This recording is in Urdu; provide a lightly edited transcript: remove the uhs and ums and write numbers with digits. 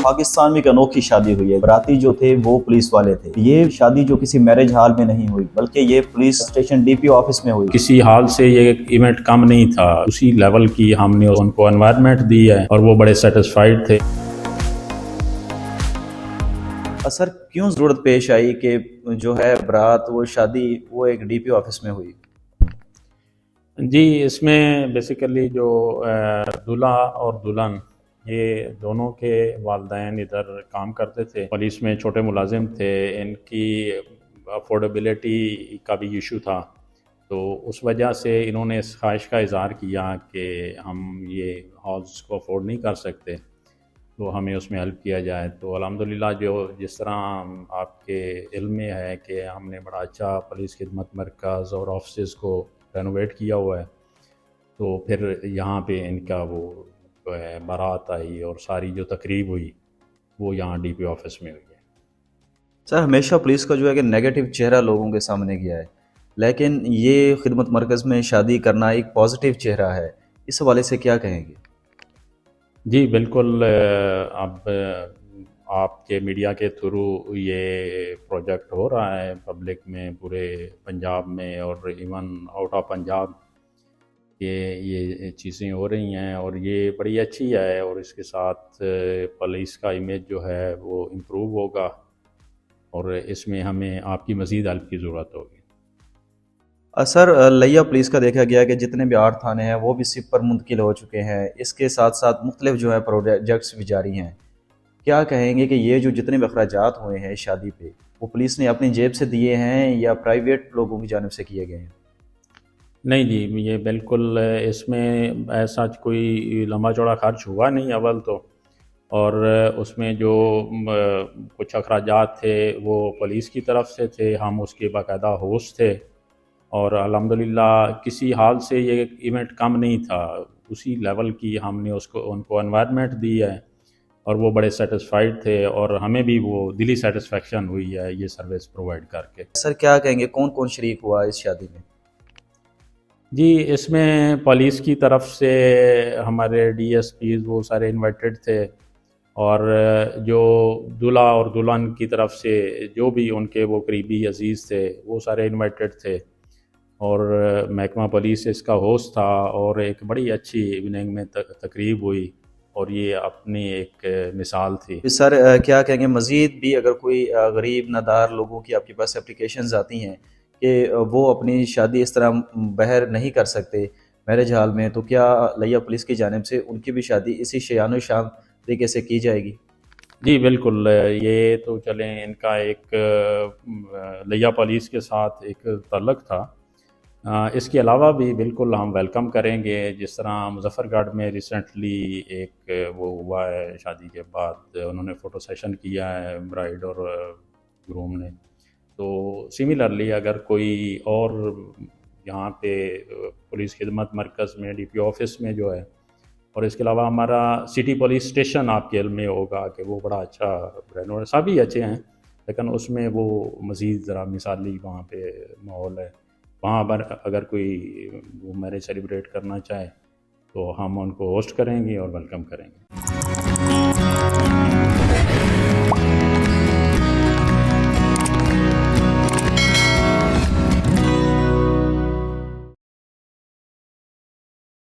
پاکستان میں ایک انوکھی شادی ہوئی ہے. براتی جو تھے وہ پولیس والے تھے. یہ شادی جو کسی میرج ہال میں نہیں ہوئی بلکہ یہ police station D P O office میں ہوئی. کسی حال سے یہ ایونٹ کم نہیں تھا، اسی لیول کی ہم نے ان کو انوائرمنٹ دی ہے اور وہ بڑے سیٹسفائیڈ تھے. سر کیوں ضرورت پیش آئی کہ جو ہے برات وہ شادی وہ ایک ڈی پی او آفس میں ہوئی؟ جی، اس میں بیسیکلی جو دلہا اور دلہن یہ دونوں کے والدین ادھر کام کرتے تھے، پولیس میں چھوٹے ملازم تھے. ان کی افورڈیبلٹی کا بھی ایشو تھا، تو اس وجہ سے انہوں نے اس خواہش کا اظہار کیا کہ ہم یہ ہالس کو افورڈ نہیں کر سکتے، تو ہمیں اس میں ہیلپ کیا جائے. تو الحمدللہ جس طرح آپ کے علم میں ہے کہ ہم نے بڑا اچھا پولیس خدمت مرکز اور آفسز کو رینوویٹ کیا ہوا ہے، تو پھر یہاں پہ ان کا وہ بارات آئی اور ساری جو تقریب ہوئی وہ یہاں ڈی پی آفس میں ہوئی ہے. سر ہمیشہ پولیس کا جو ہے کہ نیگیٹو چہرہ لوگوں کے سامنے گیا ہے، لیکن یہ خدمت مرکز میں شادی کرنا ایک پازیٹیو چہرہ ہے، اس حوالے سے کیا کہیں گے؟ جی بالکل. اب آپ کے میڈیا کے تھرو یہ پروجیکٹ ہو رہا ہے پبلک میں، پورے پنجاب میں اور ایون آؤٹ آف پنجاب یہ چیزیں ہو رہی ہیں، اور یہ بڑی اچھی ہے. اور اس کے ساتھ پولیس کا امیج جو ہے وہ امپروو ہوگا، اور اس میں ہمیں آپ کی مزید ہیلپ کی ضرورت ہوگی. سر لیا پولیس کا دیکھا گیا کہ جتنے بھی 8 تھانے ہیں وہ بھی سپ پر منتقل ہو چکے ہیں. اس کے ساتھ ساتھ مختلف جو ہے پروجیکٹس بھی جاری ہیں. کیا کہیں گے کہ یہ جو جتنے بھی اخراجات ہوئے ہیں شادی پہ وہ پولیس نے اپنی جیب سے دیے ہیں یا پرائیویٹ لوگوں کی جانب سے کیے گئے ہیں؟ نہیں جی، یہ بالکل اس میں ایسا کوئی لمبا چوڑا خرچ ہوا نہیں اول تو، اور اس میں جو کچھ اخراجات تھے وہ پولیس کی طرف سے تھے، ہم اس کے باقاعدہ ہوسٹ تھے. اور الحمدللہ کسی حال سے یہ ایونٹ کم نہیں تھا، اسی لیول کی ہم نے ان کو انوائرمنٹ دی ہے اور وہ بڑے سیٹسفائیڈ تھے، اور ہمیں بھی وہ دلی سیٹسفیکشن ہوئی ہے یہ سروس پرووائڈ کر کے. سر کیا کہیں گے کون کون شریک ہوا اس شادی میں؟ جی، اس میں پولیس کی طرف سے ہمارے ڈی ایس پیز وہ سارے انوائٹڈ تھے، اور جو دلہا اور دلہن کی طرف سے جو بھی ان کے وہ قریبی عزیز تھے وہ سارے انوائٹڈ تھے، اور محکمہ پولیس اس کا ہوسٹ تھا. اور ایک بڑی اچھی ایوننگ میں تقریب ہوئی، اور یہ اپنی ایک مثال تھی. سر کیا کہیں گے مزید بھی اگر کوئی غریب نادار لوگوں کی آپ کے پاس اپلیکیشنز آتی ہیں کہ وہ اپنی شادی اس طرح بہر نہیں کر سکتے میرج ہال میں، تو کیا لیا پولیس کی جانب سے ان کی بھی شادی اسی شیان و شان طریقے سے کی جائے گی؟ جی بالکل. یہ تو چلیں ان کا ایک لیا پولیس کے ساتھ ایک تعلق تھا. اس کے علاوہ بھی بالکل ہم ویلکم کریں گے. جس طرح مظفر گڑھ میں ریسنٹلی ایک وہ ہوا ہے، شادی کے بعد انہوں نے فوٹو سیشن کیا ہے برائڈ اور گروم نے، تو سملرلی اگر کوئی اور یہاں پہ پولیس خدمت مرکز میں ڈی پی آفس میں جو ہے، اور اس کے علاوہ ہمارا سٹی پولیس اسٹیشن آپ کے علم میں ہوگا کہ وہ بڑا اچھا رینوویٹ، سبھی اچھے ہیں لیکن اس میں وہ مزید ذرا مثالی وہاں پہ ماحول ہے. وہاں پر اگر کوئی وہ میرج سیلیبریٹ کرنا چاہے تو ہم ان کو ہوسٹ کریں گے اور ویلکم کریں گے.